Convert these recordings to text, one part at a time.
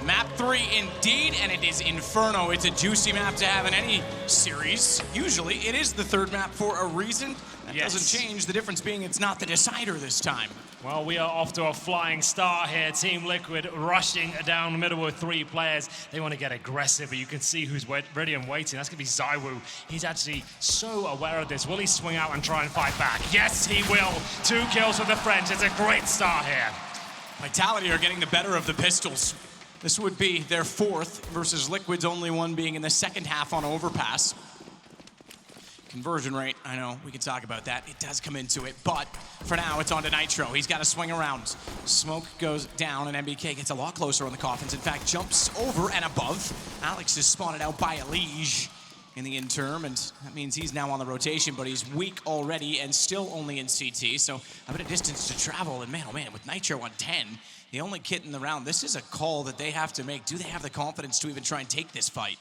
Map 3 indeed, and it is Inferno. It's a juicy map to have in any series. Usually, it is the third map for a reason. That doesn't change, the difference being it's not the decider this time. Well, we are off to a flying start here. Team Liquid rushing down the middle with 3 players. They want to get aggressive, but you can see who's ready and waiting. That's going to be Zywoo. He's actually so aware of this. Will he swing out and try and fight back? Yes, he will. 2 kills with the French. It's a great start here. Vitality are getting the better of the Pistols. This would be their 4th versus Liquid's only one being in the second half on overpass. Conversion rate, I know, we can talk about that. It does come into it, but for now, it's on to Nitro. He's got to swing around. Smoke goes down, and MBK gets a lot closer on the coffins. In fact, jumps over and above. Alex is spotted out by Elige in the interim, and that means he's now on the rotation, but he's weak already and still only in CT, so a bit of distance to travel. And man, oh man, with Nitro on 10, the only kit in the round, this is a call that they have to make. Do they have the confidence to even try and take this fight?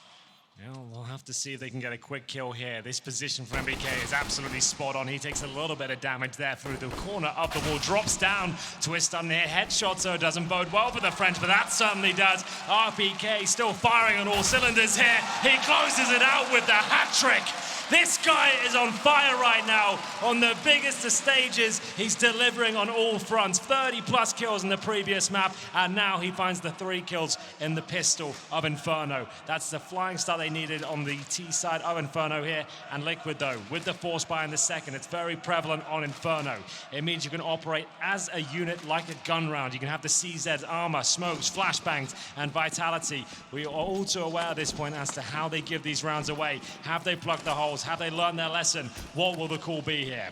Yeah, we'll have to see if they can get a quick kill here. This position for MBK is absolutely spot on. He takes a little bit of damage there through the corner of the wall. Drops down. Twist on near headshot, so it doesn't bode well for the French, but that certainly does. RPK still firing on all cylinders here. He closes it out with the hat trick. This guy is on fire right now on the biggest of stages. He's delivering on all fronts. 30+ kills in the previous map, and now he finds the 3 kills in the pistol of Inferno. That's the flying start they needed on the T side of Inferno here. And Liquid, though, with the force buy in the second, it's very prevalent on Inferno. It means you can operate as a unit like a gun round. You can have the CZs, armor, smokes, flashbangs, and vitality. We are all too aware at this point as to how they give these rounds away. Have they plugged the holes? Have they learned their lesson? What will the call be here?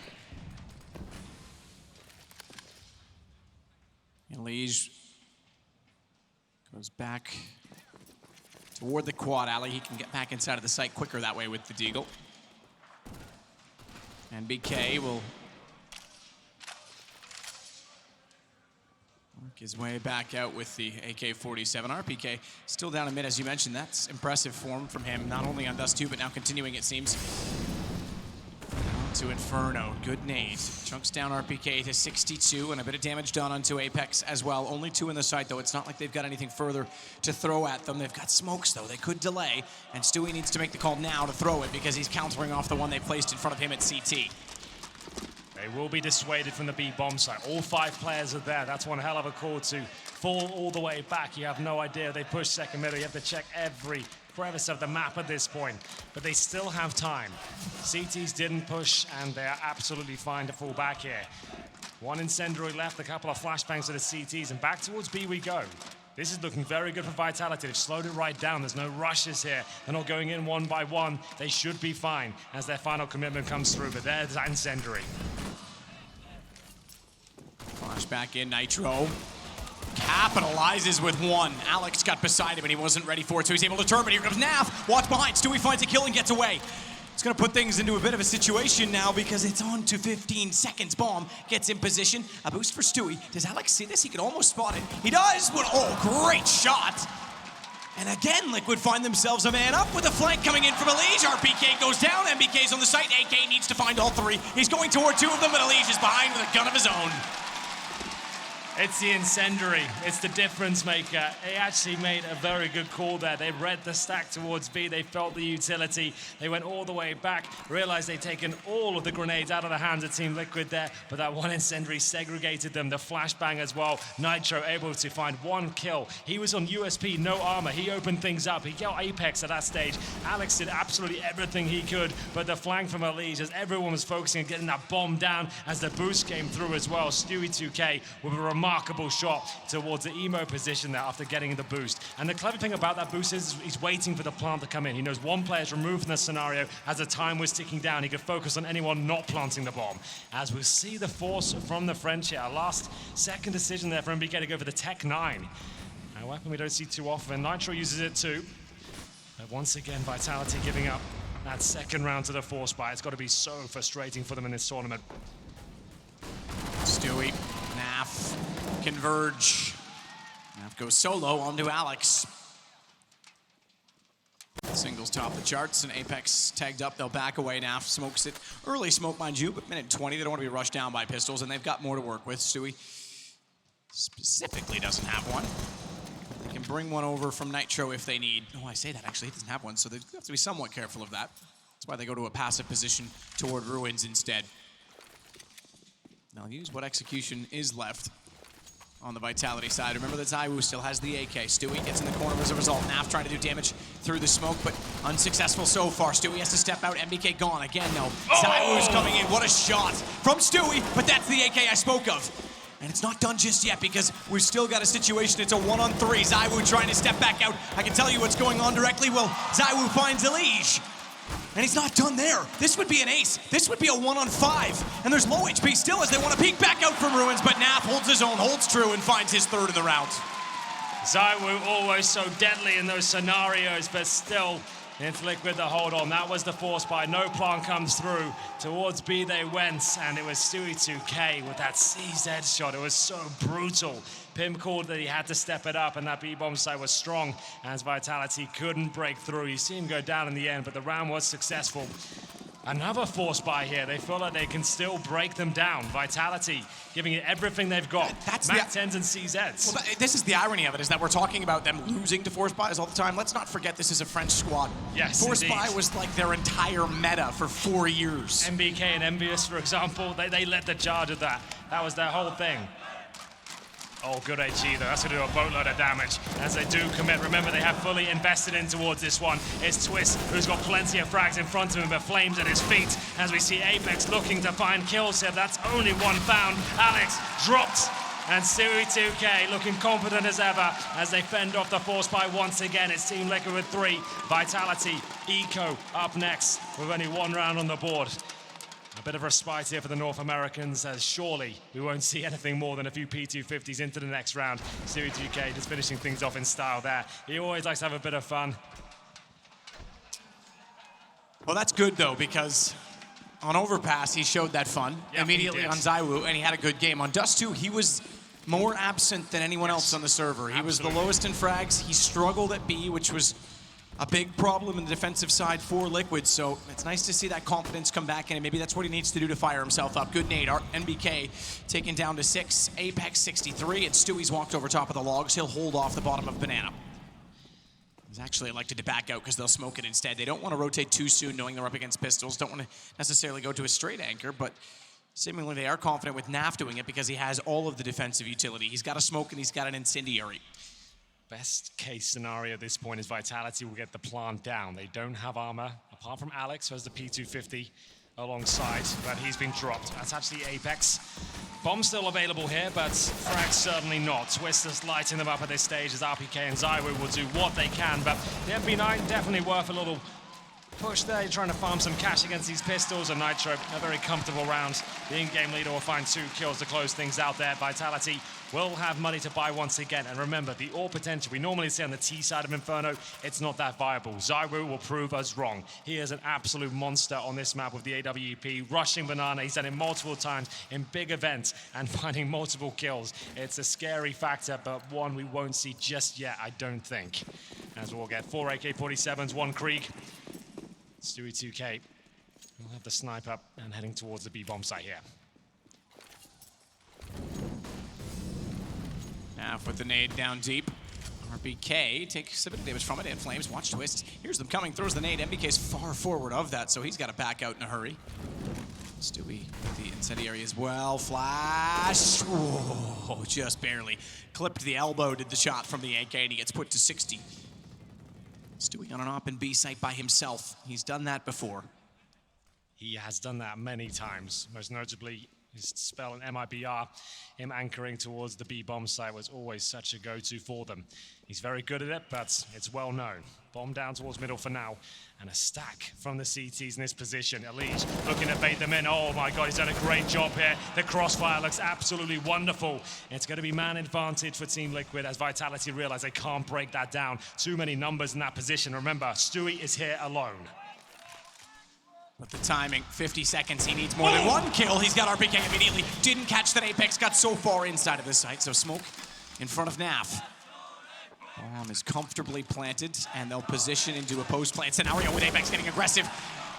Elige goes back toward the quad alley. He can get back inside of the site quicker that way with the Deagle. And BK will work his way back out with the AK-47. RPK still down a mid, as you mentioned. That's impressive form from him, not only on Dust 2, but now continuing, it seems. On to Inferno. Good nade. Chunks down RPK to 62, and a bit of damage done onto Apex as well. Only 2 in the site, though. It's not like they've got anything further to throw at them. They've got smokes, though. They could delay, and Stewie needs to make the call now to throw it because he's countering off the one they placed in front of him at CT. They will be dissuaded from the B bomb site. All 5 players are there. That's one hell of a call to fall all the way back. You have no idea. They push second middle. You have to check every crevice of the map at this point, but they still have time. CTs didn't push, and they are absolutely fine to fall back here. 1 incendiary left, a couple of flashbangs to the CTs, and back towards B we go. This is looking very good for Vitality. They've slowed it right down. There's no rushes here. They're not going in one by one. They should be fine as their final commitment comes through, but there's that incendiary. Flashback in, Nitro capitalizes with 1. Alex got beside him and he wasn't ready for it, so he's able to turn, but here comes Naf. Watch behind. Stewie finds a kill and gets away. It's going to put things into a bit of a situation now because it's on to 15 seconds. Bomb gets in position. A boost for Stewie. Does Alex see this? He can almost spot it. He does. Oh, great shot. And again, Liquid find themselves a man up with a flank coming in from Elige. RPK goes down. MBK's on the site. AK needs to find all 3. He's going toward 2 of them, but Elige is behind with a gun of his own. It's the incendiary. It's the difference maker. They actually made a very good call there. They read the stack towards B. They felt the utility. They went all the way back, realized they'd taken all of the grenades out of the hands of Team Liquid there, but that 1 incendiary segregated them. The flashbang as well. Nitro able to find 1 kill. He was on USP, no armor. He opened things up. He got Apex at that stage. Alex did absolutely everything he could, but the flank from Elige, as everyone was focusing on getting that bomb down as the boost came through as well. Stewie 2K with a remarkable shot towards the emo position there after getting the boost. And the clever thing about that boost is he's waiting for the plant to come in. He knows 1 player's removed from the scenario as the time was ticking down. He could focus on anyone not planting the bomb. As we see the force from the French here. Our last second decision there for MBK to go for the Tech 9. A weapon we don't see too often. Nitro uses it too. But once again, Vitality giving up that second round to the force buy. It's got to be so frustrating for them in this tournament. Stewie, Naf, converge. Naf goes solo onto Alex. Singles top the charts, and Apex tagged up. They'll back away. Naf smokes it. Early smoke, mind you, but minute 20. They don't want to be rushed down by pistols, and they've got more to work with. Stewie specifically doesn't have one. They can can bring one over from Nitro if they need. Oh, I say that, actually, he doesn't have one, so they have to be somewhat careful of that. That's why they go to a passive position toward Ruins instead. They'll use what execution is left on the Vitality side. Remember that ZywOo still has the AK. Stewie gets in the corner as a result. Naf trying to do damage through the smoke, but unsuccessful so far. Stewie has to step out. MBK gone again, though. ZywOo's coming in. What a shot from Stewie, but that's the AK I spoke of. And it's not done just yet because we've still got a situation. It's a 1-on-3. ZywOo trying to step back out. I can tell you what's going on directly. Well, ZywOo finds Elige. And he's not done there. This would be an ace. This would be a 1-on-5. And there's low HP still as they want to peek back out from Ruins, but Naf holds his own, holds true, and finds his third in the round. ZywOo always so deadly in those scenarios, but still, it's Liquid the hold on. That was the force buy. No plan comes through. Towards B they went, and it was Stewie 2K with that CZ shot. It was so brutal. Pim called that he had to step it up, and that B-bomb side was strong as Vitality couldn't break through. You see him go down in the end, but the round was successful. Another force buy here. They feel like they can still break them down. Vitality giving it everything they've got. That's MAC-10s and CZs. Well, this is the irony of it, is that we're talking about them losing to force buys all the time. Let's not forget this is a French squad. Yes, Force indeed. buy was like their entire meta for 4 years. MBK and Envious, for example, they led the charge of that. That was their whole thing. Oh, good HE though. That's going to do a boatload of damage as they do commit. Remember, they have fully invested in towards this one. It's Twist, who's got plenty of frags in front of him, but Flames at his feet. As we see Apex looking to find kills here. That's only one found. Alex dropped. And Stewie 2K looking confident as ever as they fend off the force buy once again. It's Team Liquid with 3. Vitality, Eco up next with only 1 round on the board. A bit of respite here for the North Americans, as surely we won't see anything more than a few P250s into the next round. Stewie 2K just finishing things off in style there. He always likes to have a bit of fun. Well, that's good, though, because on Overpass, he showed that fun immediately on ZywOo, and he had a good game. On Dust 2, he was more absent than anyone else on the server. He was the lowest in frags. He struggled at B, which was a big problem in the defensive side for Liquid, so it's nice to see that confidence come back in, and maybe that's what he needs to do to fire himself up. Good nade. NBK taken down to 6, Apex 63, and Stewie's walked over top of the logs. He'll hold off the bottom of Banana. He's actually elected to back out because they'll smoke it instead. They don't want to rotate too soon, knowing they're up against pistols. Don't want to necessarily go to a straight anchor, but seemingly they are confident with Naf doing it because he has all of the defensive utility. He's got a smoke and he's got an incendiary. Best case scenario at this point is Vitality will get the plant down. They don't have armor, apart from Alex, who has the P250 alongside, but he's been dropped. That's actually Apex. Bomb still available here, but Frag certainly not. Twist is lighting them up at this stage as RPK and ZywOo will do what they can, but the FB9 definitely worth a little push there. You're trying to farm some cash against these pistols, and Nitro, a very comfortable round. The in-game leader will find 2 kills to close things out there. Vitality will have money to buy once again. And remember, the ore potential we normally see on the T side of Inferno, it's not that viable. ZywOo will prove us wrong. He is an absolute monster on this map with the AWP, rushing Banana. He's done it multiple times in big events and finding multiple kills. It's a scary factor, but one we won't see just yet, I don't think. As we'll get 4 AK-47s, 1 Krieg. Stewie 2K will have the snipe up and heading towards the B-bomb site here. Naf with the nade down deep. RBK takes a bit of damage from it, and Flames, watch Twist. Here's them coming, throws the nade. MBK's far forward of that, so he's got to back out in a hurry. Stewie with the incendiary as well. Flash. Whoa, just barely. Clipped the elbow, did the shot from the AK, and he gets put to 60. Stewie on an op and B site by himself. He's done that before. He has done that many times, most notably his spell in MIBR. Him anchoring towards the B-bomb site was always such a go-to for them. He's very good at it, but it's well known. Bomb down towards middle for now, and a stack from the CTs in this position. Elige looking to bait them in. Oh my God, he's done a great job here. The crossfire looks absolutely wonderful. It's going to be man advantage for Team Liquid as Vitality realize they can't break that down. Too many numbers in that position. Remember, Stewie is here alone. But the timing, 50 seconds, he needs more than 1 kill. He's got RPK immediately. Didn't catch that Apex, got so far inside of the site, so smoke in front of Naf. Bomb is comfortably planted, and they'll position into a post-plant scenario with Apex getting aggressive.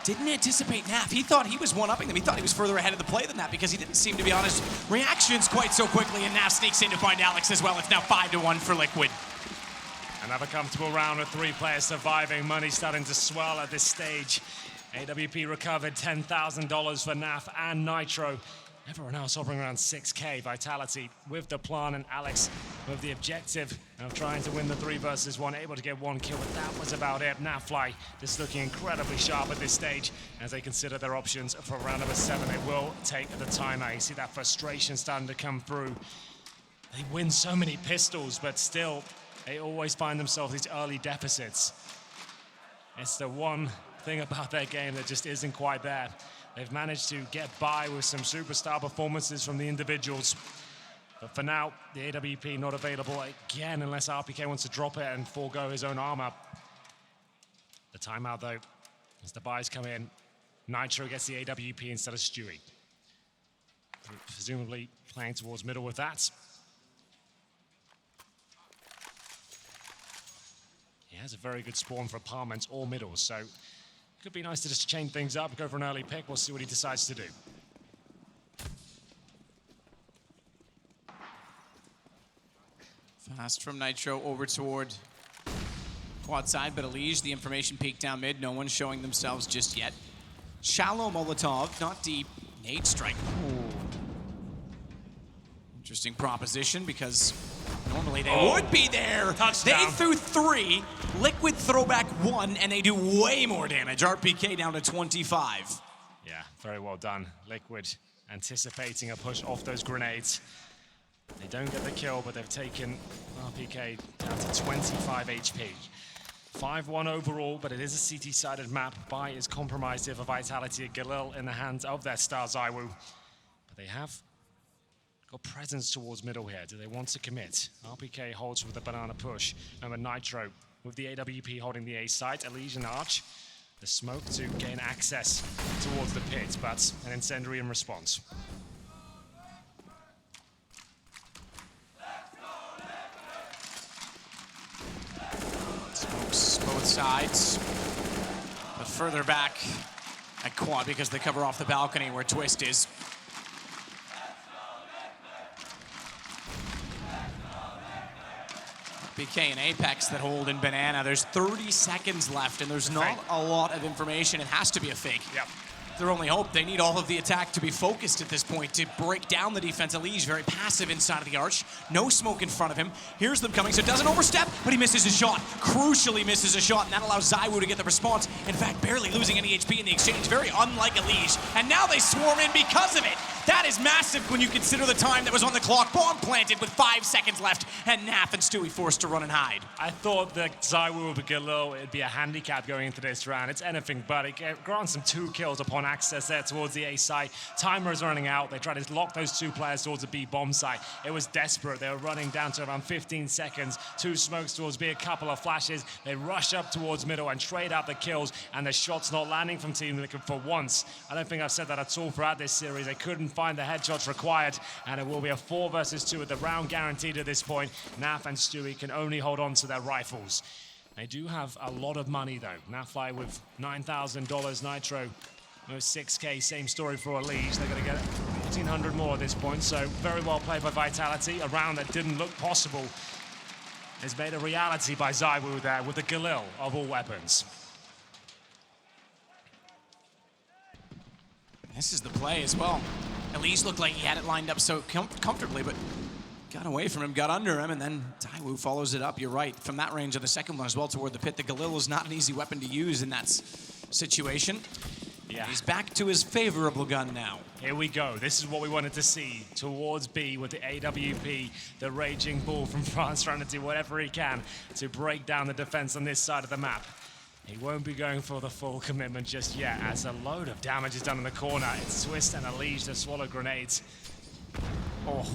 Didn't anticipate Naf. He thought he was one-upping them. He thought he was further ahead of the play than that because he didn't seem to be on his reactions quite so quickly, and Naf sneaks in to find Alex as well. It's now 5-1 for Liquid. Another comfortable round with 3 players surviving. Money starting to swell at this stage. AWP recovered $10,000 for NAF and Nitro. Everyone else hovering around 6K. Vitality with the plan, and Alex with the objective of trying to win the 3 versus 1, able to get 1 kill, but that was about it. NAFly just looking incredibly sharp at this stage as they consider their options for round number 7. They will take the timeout. You see that frustration starting to come through. They win so many pistols, but still, they always find themselves these early deficits. It's the one thing about their game that just isn't quite there. They've managed to get by with some superstar performances from the individuals. But for now, the AWP not available again unless RPK wants to drop it and forego his own armor. The timeout, though, as the buys come in, Nitro gets the AWP instead of Stewie. Presumably playing towards middle with that. He has a very good spawn for apartments or middle, so could be nice to just change things up, go for an early pick. We'll see what he decides to do. Fast from Nitro over toward quad side, but Elige, the information peak down mid. No one's showing themselves just yet. Shallow Molotov, not deep. Nade strike. Ooh. Interesting proposition because normally they would be there. Touchdown. They threw 3, Liquid throwback 1, and they do way more damage. RPK down to 25. Yeah, very well done. Liquid anticipating a push off those grenades. They don't get the kill, but they've taken RPK down to 25 HP. 5-1 overall, but it is a CT-sided map. Buy is compromised here for Vitality. Galil in the hands of their star ZywOo. But they have got presence towards middle here. Do they want to commit? RPK holds with the banana push. Remember Nitro with the AWP holding the A site. Elige and Arch. The smoke to gain access towards the pit, but an incendiary in response. Smokes both sides, but further back at quad because they cover off the balcony where Twist is. BK and Apex that hold in Banana. There's 30 seconds left, and there's not a lot of information. It has to be a fake. Yep. Their only hope. They need all of the attack to be focused at this point to break down the defense. Elige very passive inside of the arch. No smoke in front of him. Here's them coming, so doesn't overstep, but he misses his shot. Crucially misses a shot, and that allows ZywOo to get the response. In fact, barely losing any HP in the exchange. Very unlike Elige. And now they swarm in because of it. That is massive when you consider the time that was on the clock. Bomb planted with 5 seconds left, and Naf and Stewie forced to run and hide. I thought that ZywOo would Galil, it'd be a handicap going into this round. It's anything but. It grants them 2 kills upon access there towards the A site. Timer is running out. They try to lock those 2 players towards the B bomb site. It was desperate. They were running down to around 15 seconds. 2 smokes towards B, a couple of flashes. They rush up towards middle and trade out the kills, and the shots not landing from Team Liquid for once. I don't think I've said that at all throughout this series. They couldn't find the headshots required, and it will be a 4 versus 2 with the round guaranteed at this point. Naf and Stewie can only hold on to their rifles. They do have a lot of money though. Nafly with $9,000, Nitro with 6K, same story for Elige. They're gonna get 1,400 more at this point, so very well played by Vitality. A round that didn't look possible is made a reality by ZywOo there with the Galil of all weapons. This is the play as well. Elige looked like he had it lined up so comfortably, but got away from him, got under him, and then ZywOo follows it up. You're right, from that range of the second one as well toward the pit. The Galil is not an easy weapon to use in that situation. Yeah. He's back to his favorable gun now. Here we go. This is what we wanted to see towards B with the AWP, the Raging Bull from France trying to do whatever he can to break down the defense on this side of the map. He won't be going for the full commitment just yet as a load of damage is done in the corner. It's Twist and Elige to swallow grenades. Oh.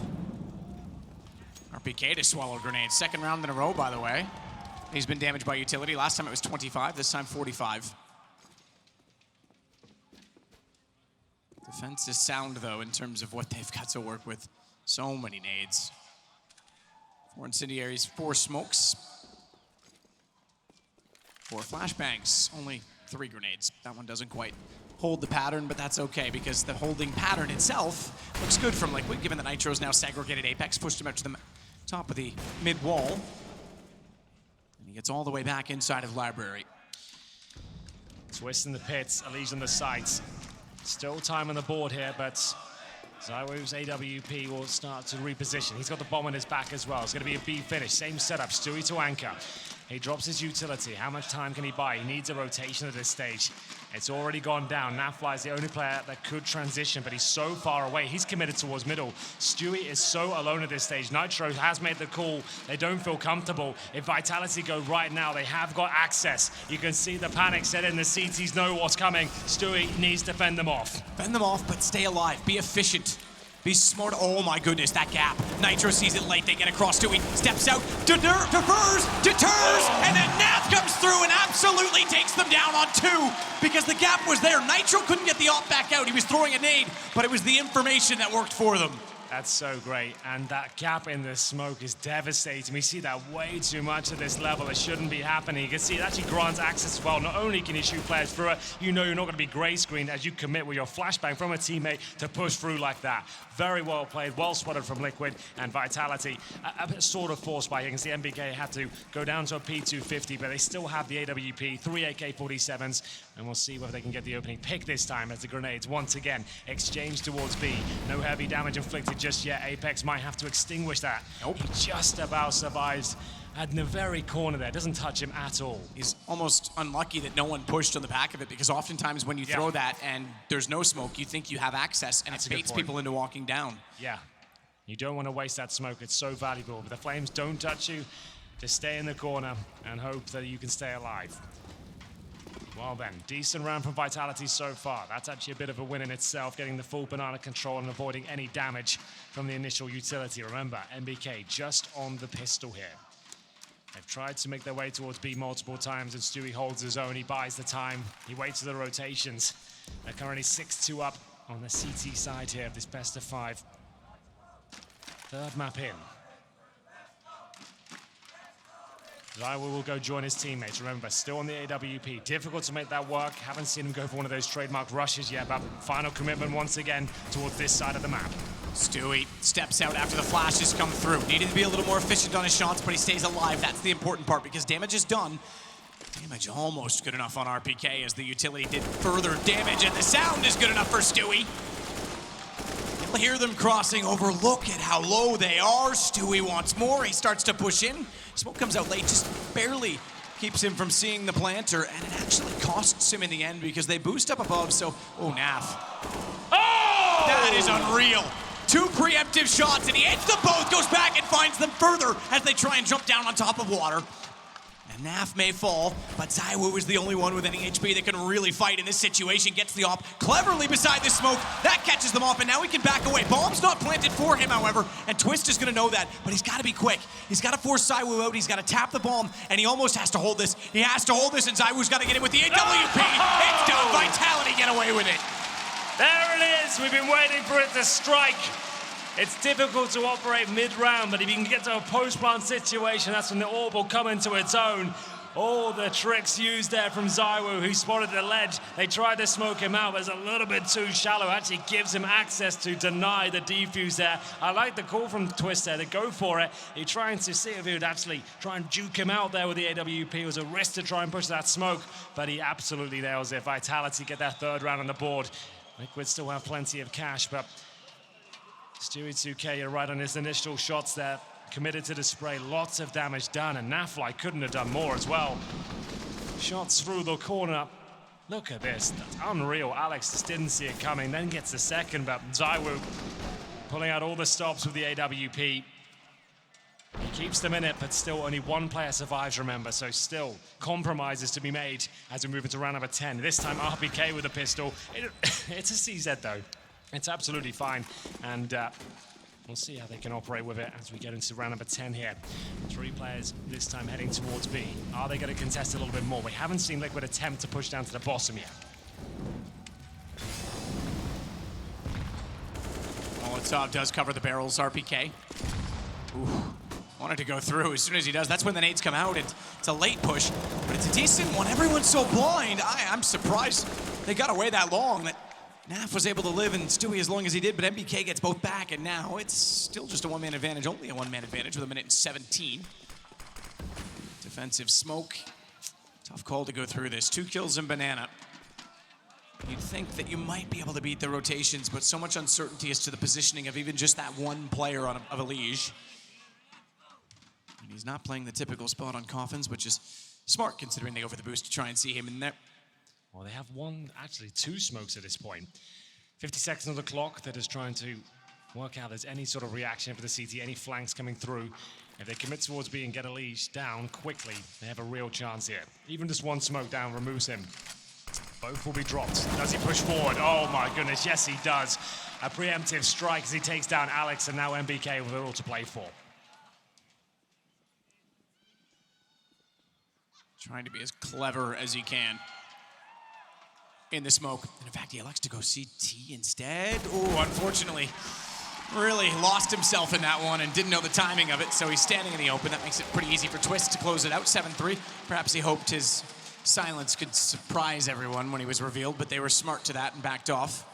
RPK to swallow grenades. Second round in a row, by the way. He's been damaged by utility. Last time it was 25, this time 45. Defense is sound, though, in terms of what they've got to work with. So many nades. 4 incendiaries, 4 smokes. 4 flashbangs, only 3 grenades. That one doesn't quite hold the pattern, but that's okay because the holding pattern itself looks good from Liquid, given that Nitro's now segregated Apex, pushed him out to the top of the mid wall. gets all the way back inside of Library. Twist in the pits, Elise on the sights. Still time on the board here, but ZywOo's AWP will start to reposition. He's got the bomb on his back as well. It's going to be a B finish. Same setup, Stewie to anchor. He drops his utility. How much time can he buy? He needs a rotation at this stage. It's already gone down. Nafly is the only player that could transition, but he's so far away. He's committed towards middle. Stewie is so alone at this stage. Nitro has made the call. They don't feel comfortable. If Vitality go right now, they have got access. You can see the panic set in. The CTs know what's coming. Stewie needs to fend them off. Fend them off, but stay alive. Be efficient. Be smart. Oh my goodness, that gap. Nitro sees it late. They get across to it. Steps out. Defers. Deters. And then Nath comes through and absolutely takes them down on 2 because the gap was there. Nitro couldn't get the op back out. He was throwing a nade, but it was the information that worked for them. That's so great, and that gap in the smoke is devastating. We see that way too much at this level. It shouldn't be happening. You can see it actually grants access as well. Not only can you shoot players through it, you know you're not going to be gray screened as you commit with your flashbang from a teammate to push through like that. Very well played, well spotted from Liquid, and Vitality a sort of forced by. You can see MBK had to go down to a P250, but they still have the AWP, 3 AK-47s, and we'll see whether they can get the opening pick this time as the grenades once again exchange towards B. No heavy damage inflicted just yet. Apex might have to extinguish that. Nope. He just about survives at the very corner there. Doesn't touch him at all. He's almost unlucky that no one pushed on the back of it because oftentimes when you throw that and there's no smoke, you think you have access and it baits people into walking down. Yeah. You don't want to waste that smoke. It's so valuable. But the flames don't touch you. Just stay in the corner and hope that you can stay alive. Well then, decent round from Vitality so far. That's actually a bit of a win in itself, getting the full banana control and avoiding any damage from the initial utility. Remember, MBK just on the pistol here. They've tried to make their way towards B multiple times, and Stewie holds his own. He buys the time. He waits for the rotations. They're currently 6-2 up on the CT side here of this best of 5. Third map in. ZywOo will go join his teammates. Remember, still on the AWP. Difficult to make that work. Haven't seen him go for one of those trademark rushes yet, but final commitment once again towards this side of the map. Stewie steps out after the flashes come through. Needed to be a little more efficient on his shots, but he stays alive. That's the important part because damage is done. Damage almost good enough on RPK as the utility did further damage, and the sound is good enough for Stewie. You'll hear them crossing over. Look at how low they are. Stewie wants more. He starts to push in. Smoke comes out late, just barely keeps him from seeing the planter, and it actually costs him in the end because they boost up above, so... Oh, Naf. Oh! That is unreal. 2 preemptive shots, and he hits them both, goes back and finds them further as they try and jump down on top of water. And Naf may fall, but ZywOo is the only one with any HP that can really fight in this situation. Gets the op cleverly beside the smoke. That catches them off, and now he can back away. Bomb's not planted for him, however, and Twist is going to know that, but he's got to be quick. He's got to force ZywOo out. He's got to tap the bomb, and he almost has to hold this. He has to hold this, and ZywOo's got to get in with the AWP. It's done. Vitality get away with it. There it is. We've been waiting for it to strike. It's difficult to operate mid-round, but if you can get to a post-plant situation, that's when the orb will come into its own. All the tricks used there from ZywOo, who spotted the ledge. They tried to smoke him out, but it's a little bit too shallow. Actually gives him access to deny the defuse there. I like the call from Twist there to go for it. He's trying to see if he would actually try and juke him out there with the AWP. It was a risk to try and push that smoke, but he absolutely nails it. Vitality get that third round on the board. Liquid still have plenty of cash, but Stewie 2K, you're right on his initial shots there. Committed to the spray, lots of damage done, and Nafly couldn't have done more as well. Shots through the corner. Look at this, that's unreal. Alex just didn't see it coming, then gets the second, but ZywOo pulling out all the stops with the AWP. He keeps them in it, but still only one player survives, remember, so still compromises to be made as we move into round number 10. This time RPK with a pistol. It's a CZ though. It's absolutely fine, and we'll see how they can operate with it as we get into round number 10 here. 3 players this time heading towards B. Are they going to contest a little bit more? We haven't seen Liquid attempt to push down to the bottom yet. Molotov does cover the barrels, RPK. Ooh. Wanted to go through as soon as he does. That's when the nades come out. It's a late push, but it's a decent one. Everyone's so blind. I'm surprised they got away that long. That Naf was able to live and Stewie as long as he did, but MBK gets both back, and now it's still just a one-man advantage, only a one-man advantage with 1:17. defensive smoke. Tough call to go through this. 2 kills in Banana. You'd think that you might be able to beat the rotations, but so much uncertainty as to the positioning of even just that one player of a Liege. And he's not playing the typical spot on Coffins, which is smart considering they go for the boost to try and see him in there. Well, they have actually two smokes at this point. 50 seconds on the clock. They're just trying to work out if there's any sort of reaction for the CT, any flanks coming through. If they commit towards B and get a Liege down quickly, they have a real chance here. Even just one smoke down removes him. Both will be dropped. Does he push forward? Oh my goodness, yes he does. A preemptive strike as he takes down Alex, and now MBK with it all to play for. Trying to be as clever as he can in the smoke. And in fact, he elects to go CT instead. Oh, unfortunately, really lost himself in that one and didn't know the timing of it, so he's standing in the open. That makes it pretty easy for Twist to close it out, 7-3. Perhaps he hoped his silence could surprise everyone when he was revealed, but they were smart to that and backed off.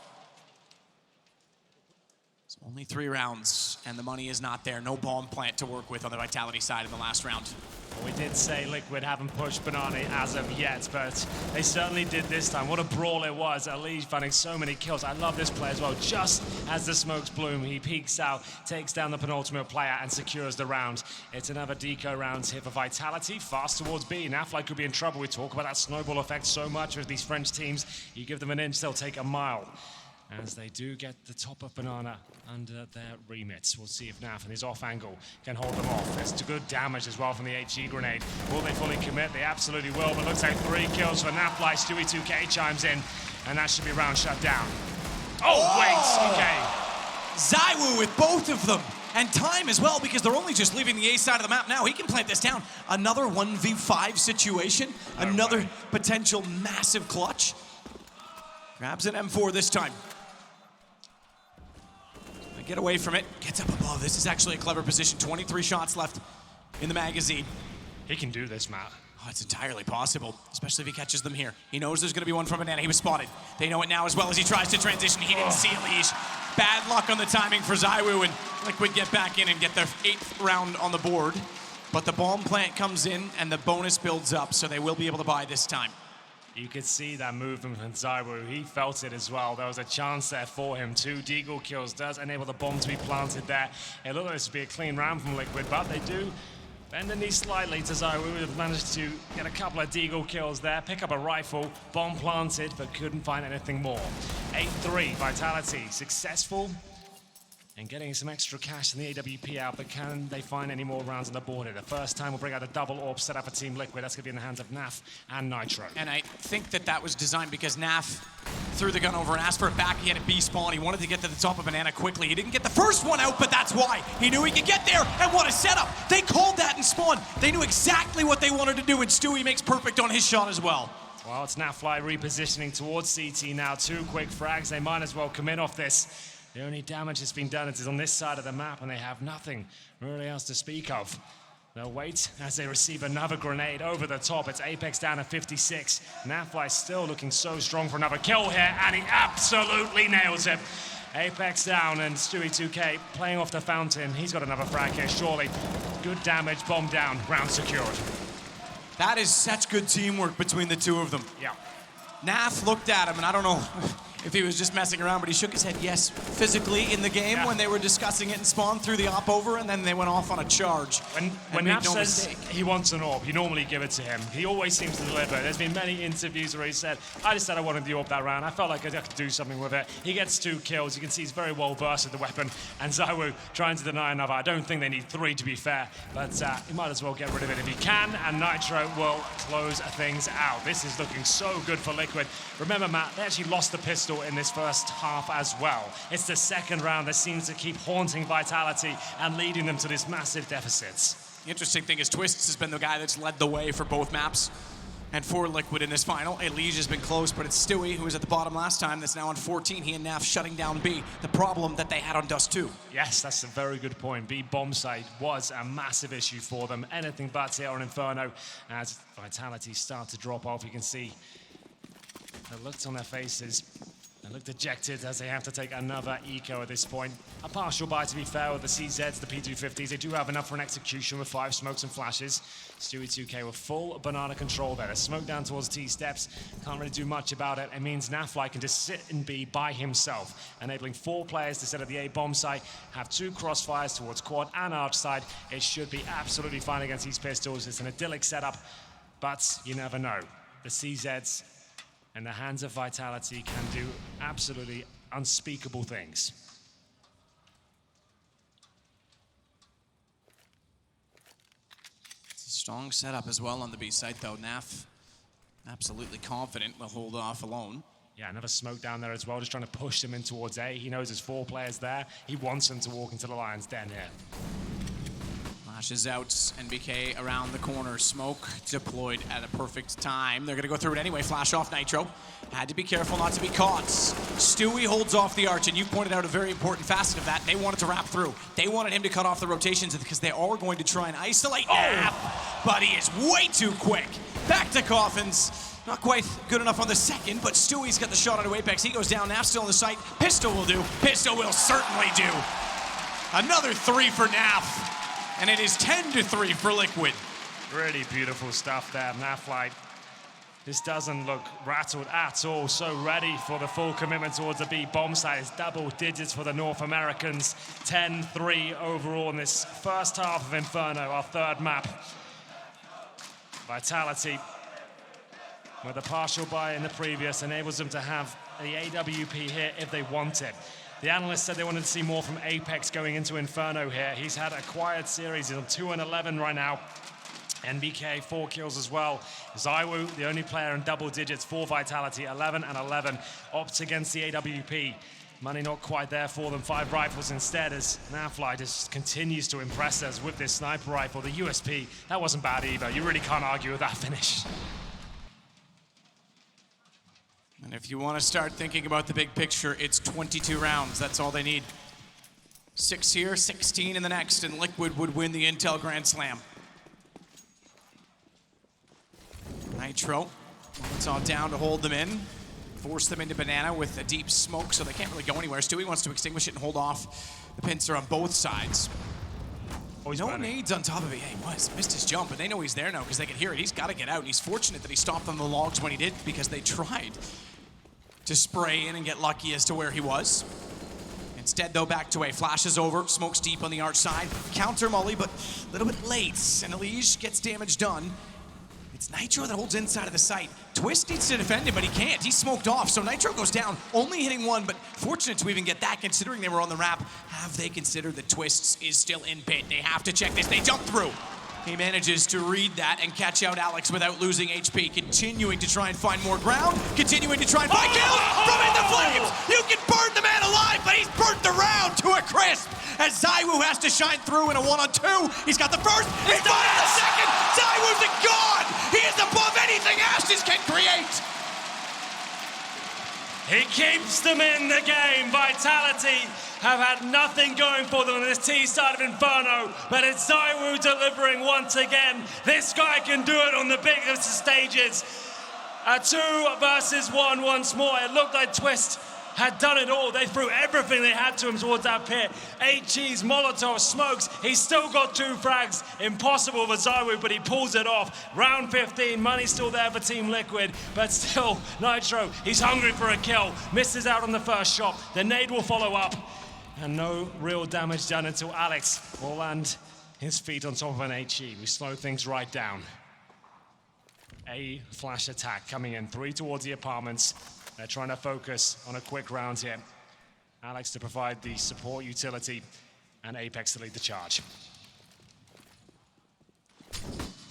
It's only 3 rounds, and the money is not there. No bomb plant to work with on the Vitality side in the last round. Well, we did say Liquid haven't pushed Banana as of yet, but they certainly did this time. What a brawl it was. Liege finding so many kills. I love this play as well. Just as the smokes bloom, he peeks out, takes down the penultimate player, and secures the round. It's another deco round here for Vitality. Fast towards B. Nafly could be in trouble. We talk about that snowball effect so much with these French teams. You give them an inch, they'll take a mile. As they do get the top of Banana under their remits. We'll see if Naf and his off angle can hold them off. There's good damage as well from the HE grenade. Will they fully commit? They absolutely will, but looks like 3 kills for Nafly. Stewie 2K chimes in, and that should be round shut down. Oh, wait, okay. ZywOo with both of them. And time as well, because they're only just leaving the A side of the map now. He can plant this down. Another 1v5 situation. Another potential massive clutch. Grabs an M4 this time. Get away from it, gets up above. This is actually a clever position. 23 shots left in the magazine. He can do this, Matt. Oh, it's entirely possible, especially if he catches them here. He knows there's gonna be one from Banana. He was spotted. They know it now as well as he tries to transition. He didn't see a Liege. Bad luck on the timing for ZywOo, and Liquid get back in and get their 8th round on the board. But the bomb plant comes in and the bonus builds up, so they will be able to buy this time. You could see that movement from ZywOo. He felt it as well. There was a chance there for him. 2 deagle kills does enable the bomb to be planted there. It looked like this would be a clean round from Liquid, but they do bend the knee slightly to ZywOo. Have managed to get a couple of deagle kills there, pick up a rifle, bomb planted, but couldn't find anything more. 8-3, Vitality successful and getting some extra cash in the AWP out, but can they find any more rounds on the board here? The first time we'll bring out a double AWP set up for Team Liquid. That's going to be in the hands of Naf and Nitro. And I think that was designed because Naf threw the gun over and asked for it back. He had a B spawn. He wanted to get to the top of Banana quickly. He didn't get the first one out, but that's why. He knew he could get there, and what a setup. They called that in spawn. They knew exactly what they wanted to do, and Stewie makes perfect on his shot as well. Well, it's Nafly repositioning towards CT now. 2 quick frags. They might as well commit off this. The only damage that's been done is on this side of the map, and they have nothing really else to speak of. They'll wait as they receive another grenade over the top. It's Apex down to 56. Nafly still looking so strong for another kill here, and he absolutely nails it. Apex down, and Stewie 2K playing off the fountain. He's got another frag here, surely. Good damage, bomb down, round secured. That is such good teamwork between the two of them. Yeah. Naf looked at him, and I don't know if he was just messing around, but he shook his head yes physically in the game when they were discussing it and spawned through the op over, and then they went off on a charge. When Naf says he wants an AWP, you normally give it to him. He always seems to deliver. There's been many interviews where he said, I just said I wanted the AWP that round. I felt like I could do something with it. He gets 2 kills. You can see he's very well versed with the weapon, and ZywOo trying to deny another. I don't think they need 3 to be fair, but he might as well get rid of it if he can, and Nitro will close things out. This is looking so good for Liquid. Remember, Matt, they actually lost the pistol in this first half as well. It's the second round that seems to keep haunting Vitality and leading them to these massive deficits. The interesting thing is Twists has been the guy that's led the way for both maps and for Liquid in this final. Liege has been close, but it's Stewie, who was at the bottom last time, that's now on 14. He and Naf shutting down B, the problem that they had on Dust 2. Yes, that's a very good point. B bomb site was a massive issue for them. Anything but here on Inferno. As Vitality start to drop off, you can see the looks on their faces. They look dejected as they have to take another eco at this point. A partial buy, to be fair, with the CZs, the P250s. They do have enough for an execution with 5 smokes and flashes. Stewie 2K with full banana control there. The smoke down towards T steps. Can't really do much about it. It means Nafly can just sit and be by himself, enabling 4 players to set up the A bomb site, have 2 crossfires towards quad and arch side. It should be absolutely fine against these pistols. It's an idyllic setup, but you never know. The CZs in the hands of Vitality can do absolutely unspeakable things. It's a strong setup as well on the B site, though. Naf, absolutely confident, will hold off alone. Yeah, another smoke down there as well, just trying to push them in towards A. He knows there's 4 players there. He wants them to walk into the Lion's Den here. Flashes out, NBK around the corner. Smoke deployed at a perfect time. They're gonna go through it anyway. Flash off Nitro. Had to be careful not to be caught. Stewie holds off the arch, and you pointed out a very important facet of that. They wanted to wrap through. They wanted him to cut off the rotations because they are going to try and isolate Naf, but he is way too quick. Back to Coffins. Not quite good enough on the second, but Stewie's got the shot onto Apex. He goes down, Naf still on the site. Pistol will do. Pistol will certainly do. Another 3 for Naf. And it is 10-3 for Liquid. Really beautiful stuff there. Nafly, this doesn't look rattled at all. So ready for the full commitment towards the B bomb site. It's double digits for the North Americans. 10-3 overall in this first half of Inferno, our 3rd map. Vitality, with a partial buy in the previous, enables them to have the AWP here if they want it. The analysts said they wanted to see more from Apex going into Inferno here. He's had a quiet series. He's on 2-11 right now. NBK, 4 kills as well. Zywoo, the only player in double digits for Vitality, 11-11. Opts against the AWP. Money not quite there for them. 5 rifles instead as Nafly just continues to impress us with this sniper rifle. The USP, that wasn't bad either. You really can't argue with that finish. And if you want to start thinking about the big picture, it's 22 rounds. That's all they need. 6 here, 16 in the next, and Liquid would win the Intel Grand Slam. Nitro, it's all down to hold them in. Force them into banana with a deep smoke, so they can't really go anywhere. Stewie wants to extinguish it and hold off the pincer on both sides. No nades on top of it. Yeah, he missed his jump, and they know he's there now because they can hear it. He's got to get out, and he's fortunate that he stopped on the logs when he did because they tried to spray in and get lucky as to where he was. Instead, though, back to A. Flashes over, smokes deep on the arch side. Counter Molly, but a little bit late, and Elige gets damage done. It's Nitro that holds inside of the site. Twist needs to defend him, but he can't. He's smoked off, so Nitro goes down, only hitting 1, but fortunate to even get that considering they were on the wrap. Have they considered that Twists is still in pit? They have to check this. They jump through. He manages to read that and catch out Alex without losing HP, continuing to try and find more ground, continuing to try and find kills from in the flames. You can burn the man alive, but he's burnt the round to a crisp as Zywoo has to shine through in a 1-on-2. He's got the first, he's got the second. Zywoo's a god. He is above anything Ashes can create. He keeps them in the game. Vitality have had nothing going for them on this T side of Inferno, but it's Zywoo delivering once again. This guy can do it on the biggest stages. A 2 versus 1 once more. It looked like Twist had done it all. They threw everything they had to him towards that pit. 8 cheese, Molotov, smokes. He's still got 2 frags. Impossible for Zywoo, but he pulls it off. Round 15, money's still there for Team Liquid, but still, Nitro, he's hungry for a kill. Misses out on the first shot. The nade will follow up, and no real damage done until Alex will land his feet on top of an HE. We slow things right down. A flash attack coming in, 3 towards the apartments. They're trying to focus on a quick round here. Alex to provide the support utility, and Apex to lead the charge.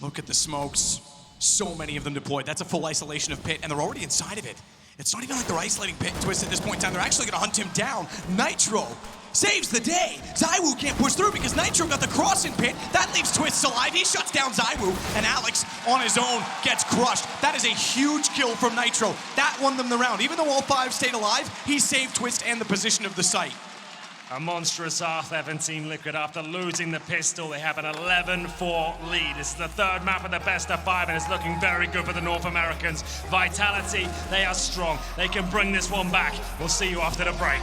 Look at the smokes. So many of them deployed. That's a full isolation of pit, and they're already inside of it. It's not even like they're isolating pit and Twist at this point in time. They're actually going to hunt him down. Nitro saves the day. Zywoo can't push through because Nitro got the cross in pit. That leaves Twist alive. He shuts down Zywoo, and Alex on his own gets crushed. That is a huge kill from Nitro. That won them the round. Even though all 5 stayed alive, he saved Twist and the position of the site. A monstrous R17 Team Liquid after losing the pistol. They have an 11-4 lead. This is the third map of the best of 5, and it's looking very good for the North Americans. Vitality, they are strong. They can bring this one back. We'll see you after the break.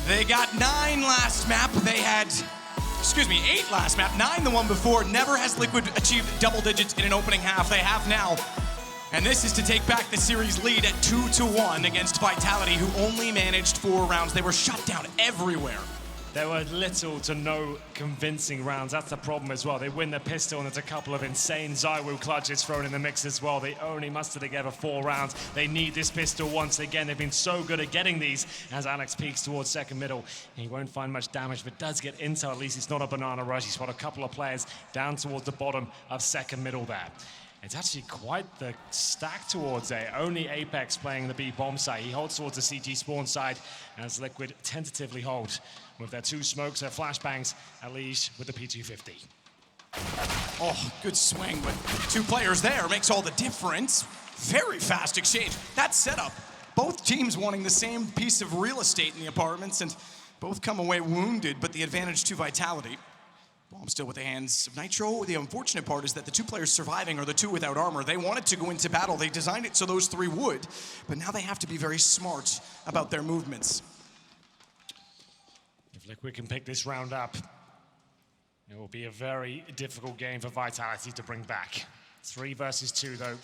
They got 9 last map. They had, 8 last map. 9 the one before. Never has Liquid achieved double digits in an opening half. They have now. And this is to take back the series lead at 2-1 against Vitality, who only managed 4 rounds. They were shut down everywhere. There were little to no convincing rounds. That's the problem as well. They win the pistol, and there's a couple of insane Zywoo clutches thrown in the mix as well. They only muster together 4 rounds. They need this pistol once again. They've been so good at getting these as Alex peeks towards second middle. He won't find much damage, but does get intel. At least it's not a banana rush. He's got a couple of players down towards the bottom of second middle there. It's actually quite the stack towards A. Only Apex playing the B bomb side. He holds towards the CG spawn side as Liquid tentatively hold with their 2 smokes, their flashbangs, Elige with the P250. Oh, good swing, but 2 players there makes all the difference. Very fast exchange. That setup, both teams wanting the same piece of real estate in the apartments, and both come away wounded, but the advantage to Vitality. Bomb still with the hands of Nitro. The unfortunate part is that the two players surviving are the two without armor. They wanted to go into battle. They designed it so those three would, but now they have to be very smart about their movements. If Liquid can pick this round up, it will be a very difficult game for Vitality to bring back. 3 versus 2 though.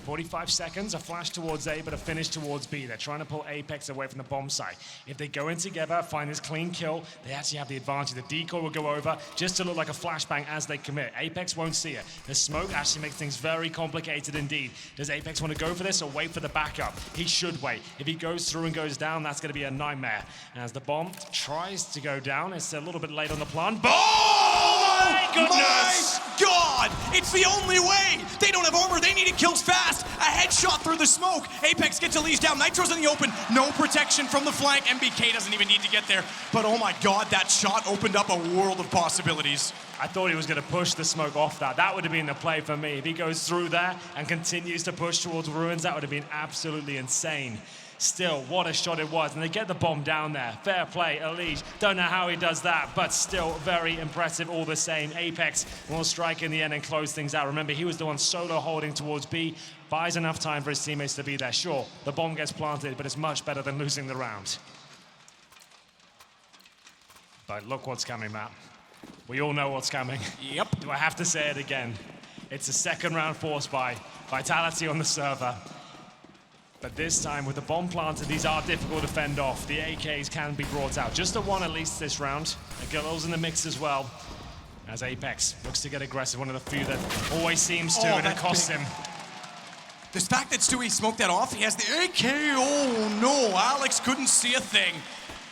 45 seconds, a flash towards A, but a finish towards B. They're trying to pull Apex away from the bomb site. If they go in together, find this clean kill, they actually have the advantage. The decoy will go over just to look like a flashbang as they commit. Apex won't see it. The smoke actually makes things very complicated indeed. Does Apex want to go for this or wait for the backup? He should wait. If he goes through and goes down, that's going to be a nightmare. As the bomb tries to go down, it's a little bit late on the plant. Oh my goodness! My God! It's the only way! They don't have armor, they need it kills fast! A headshot through the smoke! Apex gets Elise down, Nitro's in the open, no protection from the flank, MBK doesn't even need to get there, but oh my God, that shot opened up a world of possibilities. I thought he was going to push the smoke off that. That would have been the play for me. If he goes through there and continues to push towards ruins, that would have been absolutely insane. Still, what a shot it was, and they get the bomb down there. Fair play, Elige. Don't know how he does that, but still very impressive all the same. Apex will strike in the end and close things out. Remember, he was the one solo holding towards B. Buys enough time for his teammates to be there. Sure, the bomb gets planted, but it's much better than losing the round. But look what's coming, Matt. We all know what's coming. Yep. Do I have to say it again? It's a second round force buy. Vitality on the server. But this time, with the bomb planted, these are difficult to fend off. The AKs can be brought out. Just the one at least this round. Aguilo's in the mix as well. As Apex looks to get aggressive, one of the few that always seems to, and it costs him. The fact that Stewie smoked that off, he has the AK, oh no, Alex couldn't see a thing.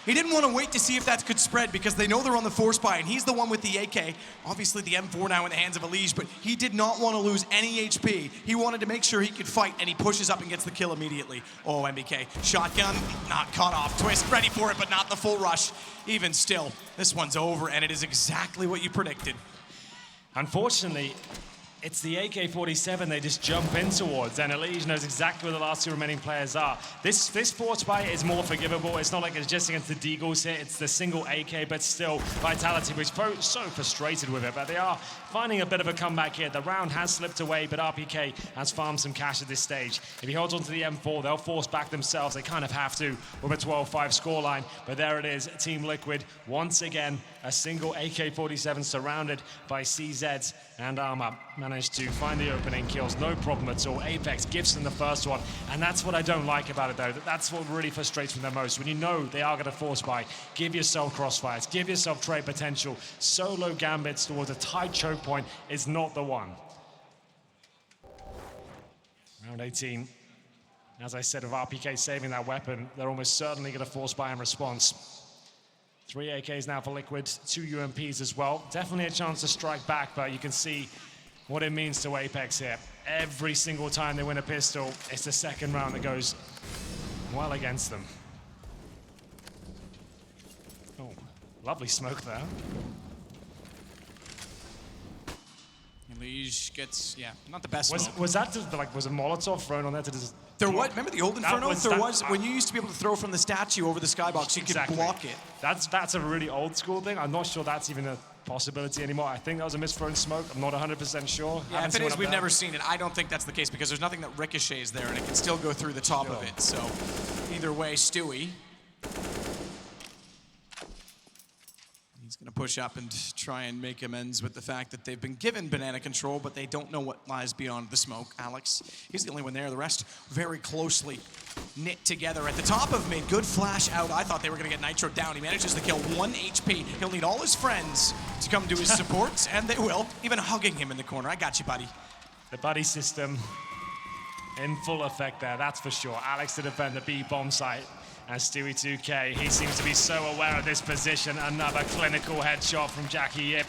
He didn't want to wait to see if that could spread because they know they're on the force buy, and he's the one with the AK. Obviously the M4 now in the hands of Elige, but he did not want to lose any HP. He wanted to make sure he could fight, and he pushes up and gets the kill immediately. Oh, MBK. Shotgun, not caught off. Twist, ready for it, but not the full rush. Even still, this one's over, and it is exactly what you predicted. Unfortunately, it's the AK-47 they just jump in towards, and Elige knows exactly where the last two remaining players are. This force buy is more forgivable. It's not like it's just against the Deagles here. It's the single AK, but still, Vitality was so frustrated with it, but they are finding a bit of a comeback here. The round has slipped away, but RPK has farmed some cash at this stage. If he holds on to the M4, they'll force back themselves. They kind of have to with a 12-5 scoreline, but there it is. Team Liquid, once again, a single AK-47 surrounded by CZs and Armor. Managed to find the opening kills, no problem at all. Apex gives them the first one, and that's what I don't like about it though. That's what really frustrates me the most. When you know they are going to force buy, give yourself crossfires, give yourself trade potential. Solo gambits towards a tight choke point is not the one. Round 18. As I said, with RPK saving that weapon, they're almost certainly going to force buy in response. 3 AKs now for Liquid, 2 UMPs as well. Definitely a chance to strike back, but you can see what it means to Apex here. Every single time they win a pistol, it's the second round that goes well against them. Oh, lovely smoke there. Elige gets, yeah, not the best smoke. Was that just, like, was a Molotov thrown on there to just... There was, remember the old Inferno? When you used to be able to throw from the statue over the skybox, you could block it. That's a really old school thing. I'm not sure that's even a possibility anymore. I think that was a misthrown smoke. I'm not 100% sure. Yeah, if it is, we've never seen it. I don't think that's the case because there's nothing that ricochets there and it can still go through the top of it. So either way, Stewie, he's going to push up and try and make amends with the fact that they've been given banana control, but they don't know what lies beyond the smoke. Alex, he's the only one there. The rest very closely knit together at the top of mid. Good flash out. I thought they were going to get Nitro down. He manages to kill 1 HP. He'll need all his friends to come to his support, and they will, even hugging him in the corner. I got you, buddy. The buddy system in full effect there, that's for sure. Alex to defend the B bomb site. And Stewie 2K, he seems to be so aware of this position. Another clinical headshot from Jackie Yip.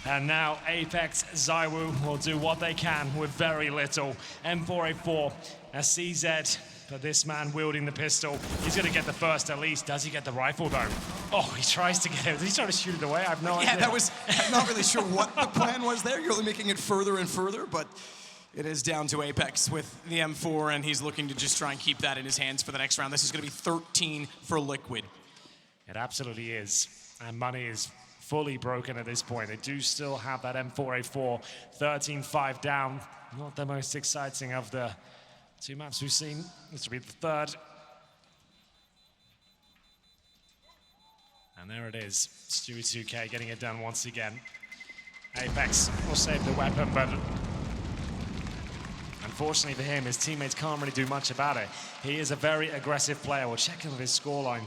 And now Apex Zywoo will do what they can with very little. M4A4, a CZ, but this man wielding the pistol. He's going to get the first at least. Does he get the rifle though? Oh, he tries to get it. He's trying to shoot it away. I have no idea. Yeah, that was, I'm not really sure what the plan was there. You're only making it further and further, but it is down to Apex with the M4, and he's looking to just try and keep that in his hands for the next round. This is going to be 13 for Liquid. It absolutely is. And money is fully broken at this point. They do still have that M4A4, 13-5 down. Not the most exciting of the two maps we've seen. This will be the third. And there it is, Stewie 2K getting it done once again. Apex will save the weapon, but unfortunately for him, his teammates can't really do much about it. He is a very aggressive player. We'll check in with his scoreline.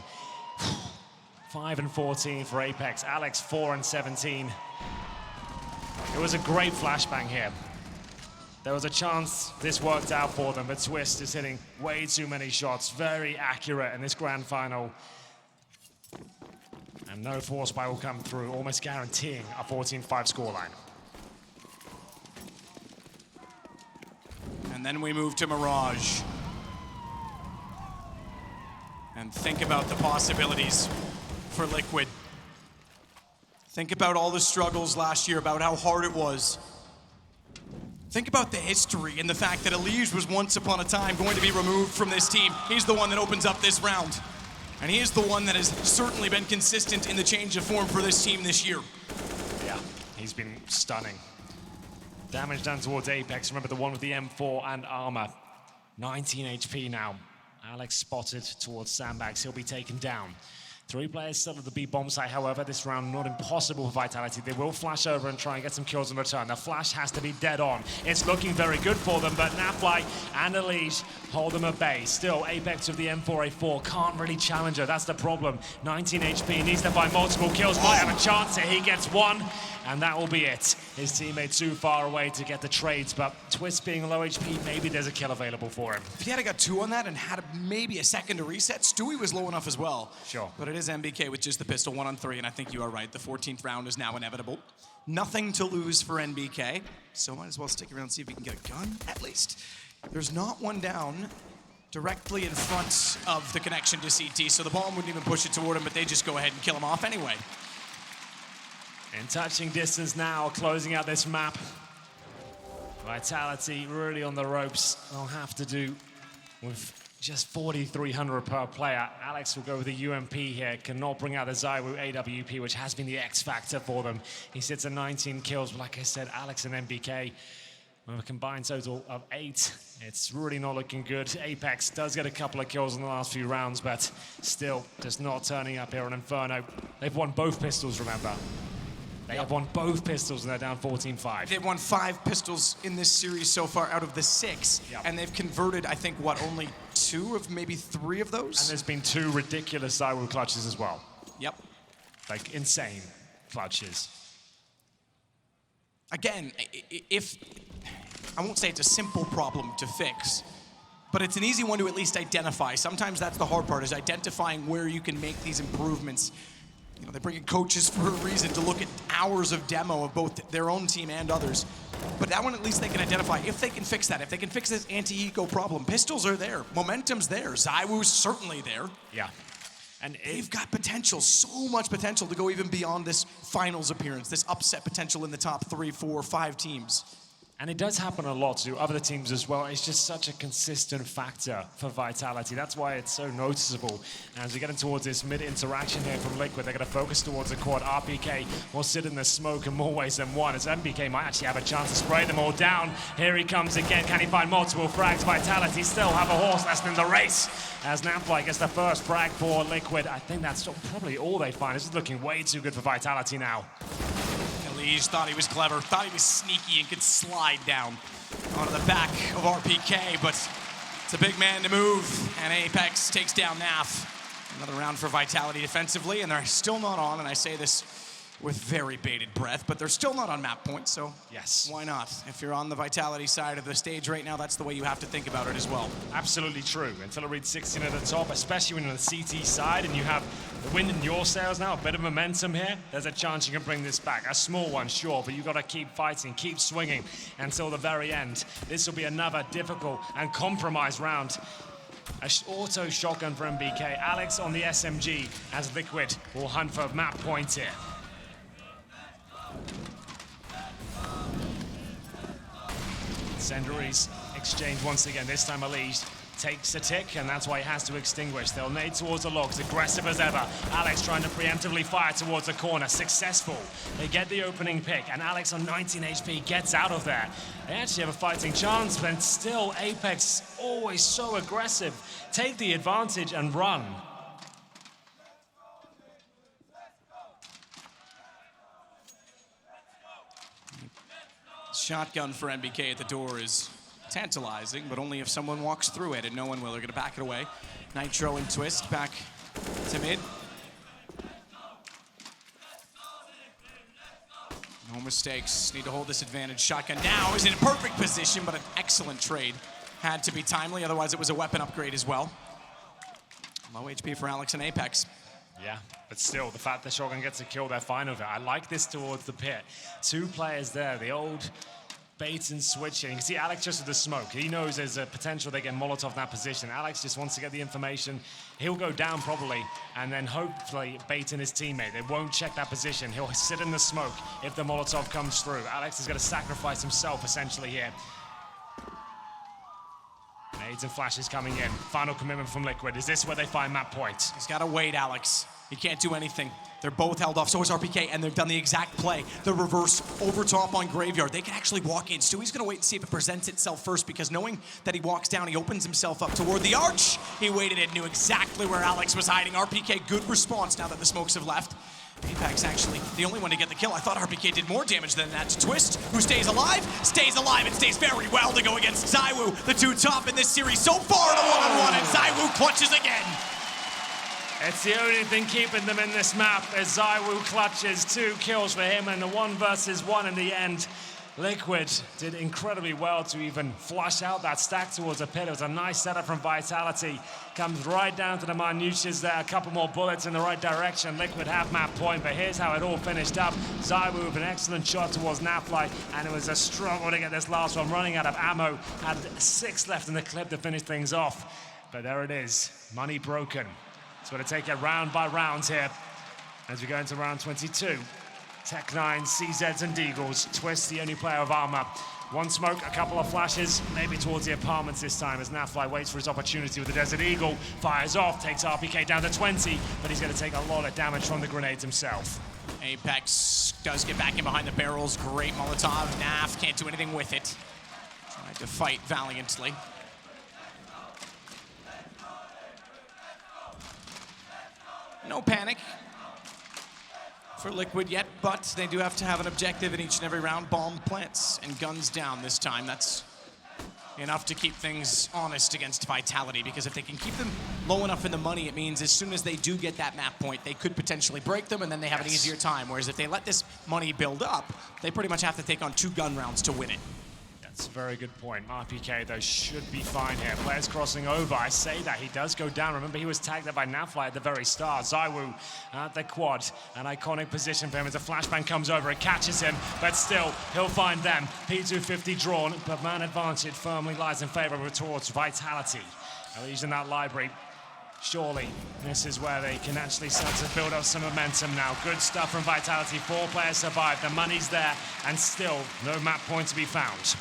5-14 for Apex. Alex 4-17. It was a great flashbang here. There was a chance this worked out for them, but Twist is hitting way too many shots. Very accurate in this grand final. And no force buy will come through, almost guaranteeing a 14-5 scoreline. And then we move to Mirage. And think about the possibilities for Liquid. Think about all the struggles last year, about how hard it was. Think about the history and the fact that Elige was once upon a time going to be removed from this team. He's the one that opens up this round. And he is the one that has certainly been consistent in the change of form for this team this year. Yeah, he's been stunning. Damage done towards Apex. Remember the one with the M4 and armor. 19 HP now. Alex spotted towards Sandbags. He'll be taken down. 3 players still at the B bomb site, however, this round not impossible for Vitality. They will flash over and try and get some kills in return. The flash has to be dead on. It's looking very good for them, but Nafly and Elige hold them at bay. Still, Apex with the M4A4 can't really challenge her. That's the problem. 19 HP, needs to find multiple kills. Might have a chance here. He gets one, and that will be it. His teammate too far away to get the trades, but Twist being low HP, maybe there's a kill available for him. If he had got 2 on that and had maybe a second to reset, Stewie was low enough as well. Sure. But it is MBK with just the pistol, 1 on 3, and I think you are right. The 14th round is now inevitable. Nothing to lose for NBK, so might as well stick around and see if we can get a gun, at least. There's not one down directly in front of the connection to CT, so the bomb wouldn't even push it toward him, but they just go ahead and kill him off anyway. In touching distance now, closing out this map. Vitality really on the ropes. They'll have to do with just 4,300 per player. Alex will go with the UMP here. Cannot bring out the Zywoo AWP, which has been the X factor for them. He sits at 19 kills, but like I said, Alex and MBK with a combined total of 8. It's really not looking good. Apex does get a couple of kills in the last few rounds, but still just not turning up here on Inferno. They've won both pistols, remember. They have won both pistols and they're down 14-5. They've won 5 pistols in this series so far out of the 6. Yep. And they've converted, I think, what, only 2 of maybe 3 of those? And there's been 2 ridiculous Zywoo clutches as well. Yep. Like insane clutches. Again, if I won't say it's a simple problem to fix, but it's an easy one to at least identify. Sometimes that's the hard part, is identifying where you can make these improvements. You know, they bring in coaches for a reason to look at hours of demo of both their own team and others. But that one, at least they can identify if they can fix that, if they can fix this anti-eco problem. Pistols are there, momentum's there, Zywoo's certainly there. Yeah. And they've got potential, so much potential to go even beyond this finals appearance, this upset potential in the top 3, 4, 5 teams. And it does happen a lot to other teams as well. It's just such a consistent factor for Vitality. That's why it's so noticeable. As we get in towards this mid-interaction here from Liquid, they're going to focus towards the court. RPK will sit in the smoke in more ways than one, as MBK might actually have a chance to spray them all down. Here he comes again. Can he find multiple frags? Vitality still have a horse less in the race. As Nafly gets the first frag for Liquid. I think that's probably all they find. This is looking way too good for Vitality now. Elige thought he was clever, thought he was sneaky and could slide down onto the back of RPK, but it's a big man to move, and Apex takes down Naf. Another round for Vitality defensively, and they're still not on, and I say this with very bated breath, but they're still not on map point, so yes, why not? If you're on the Vitality side of the stage right now, that's the way you have to think about it as well. Absolutely true. Until it reads 16 at the top, especially when you're on the CT side and you have the wind in your sails now, a bit of momentum here, there's a chance you can bring this back. A small one, sure, but you've got to keep fighting, keep swinging until the very end. This will be another difficult and compromised round. An auto shotgun for MBK. Alex on the SMG as Liquid will hunt for map point here. Incendiaries exchange once again, this time Elige takes a tick, and that's why he has to extinguish. They'll nade towards the logs, aggressive as ever. Alex trying to preemptively fire towards the corner, successful. They get the opening pick, and Alex on 19 HP gets out of there. They actually have a fighting chance, but still Apex always so aggressive. Take the advantage and run. Shotgun for NBK at the door is tantalizing, but only if someone walks through it, and no one will. They're going to back it away. Nitro and Twist back to mid. No mistakes. Need to hold this advantage. Shotgun now is in a perfect position, but an excellent trade. Had to be timely, otherwise it was a weapon upgrade as well. Low HP for Alex and Apex. Yeah, but still, the fact that Shotgun gets a kill, they're fine with it. I like this towards the pit. Two players there, the old bait and switching. You can see Alex just with the smoke. He knows there's a potential they get Molotov in that position. Alex just wants to get the information. He'll go down probably, and then hopefully bait in his teammate. They won't check that position. He'll sit in the smoke if the Molotov comes through. Alex is going to sacrifice himself essentially here. Nades and flashes coming in. Final commitment from Liquid. Is this where they find map point? He's got to wait, Alex. He can't do anything. They're both held off. So is RPK, and they've done the exact play. The reverse over top on Graveyard. They can actually walk in. Stewie's going to wait and see if it presents itself first, because knowing that he walks down, he opens himself up toward the arch. He waited and knew exactly where Alex was hiding. RPK, good response now that the smokes have left. Apex actually the only one to get the kill. I thought RPK did more damage than that to Twist, who stays alive and stays very well to go against ZywOo. The two top in this series so far in a one-on-one, and ZywOo clutches again. It's the only thing keeping them in this map as ZywOo clutches 2 kills for him and a 1 versus 1 in the end. Liquid did incredibly well to even flush out that stack towards the pit. It was a nice setup from Vitality. Comes right down to the minutiae there. A couple more bullets in the right direction. Liquid have map point, but here's how it all finished up. ZywOo with an excellent shot towards Nafly, and it was a struggle to get this last one. Running out of ammo. Had 6 left in the clip to finish things off. But there it is. Money broken. So we're going to take it round by round here as we go into round 22. Tech9, CZs and Deagles. Twist, the only player of armor. 1 smoke, a couple of flashes, maybe towards the apartments this time as Nafly waits for his opportunity with the Desert Eagle. Fires off, takes RPK down to 20, but he's going to take a lot of damage from the grenades himself. Apex does get back in behind the barrels. Great Molotov. Naf can't do anything with it. Tried to fight valiantly. No panic for Liquid yet, but they do have to have an objective in each and every round. Bomb plants and guns down this time. That's enough to keep things honest against Vitality, because if they can keep them low enough in the money, it means as soon as they do get that map point, they could potentially break them, and then they have an easier time. Whereas if they let this money build up, they pretty much have to take on 2 gun rounds to win it. That's a very good point. RPK, though, should be fine here. Players crossing over. I say that. He does go down. Remember, he was tagged there by Nafly at the very start. ZywOo at the quad. An iconic position for him as a flashbang comes over. It catches him, but still, he'll find them. P250 drawn, but man advantage firmly lies in favor towards Vitality. Using that library. Surely, this is where they can actually start to build up some momentum now. Good stuff from Vitality. 4 players survived. The money's there, and still no map point to be found.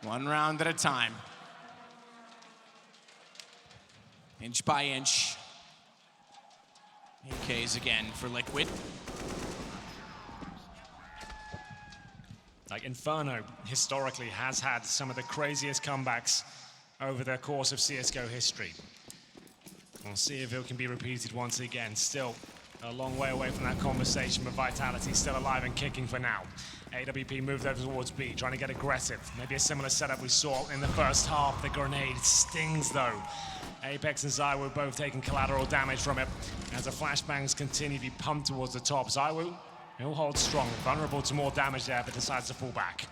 1 round at a time. Inch by inch. AKs again for Liquid. Like Inferno historically has had some of the craziest comebacks over the course of CSGO history. We'll see if it can be repeated once again. Still a long way away from that conversation, but Vitality still alive and kicking for now. AWP moved over towards B, trying to get aggressive. Maybe a similar setup we saw in the first half. The grenade stings though. Apex and ZywOo both taking collateral damage from it as the flashbangs continue to be pumped towards the top. ZywOo, he'll hold strong, vulnerable to more damage there, but decides to pull back.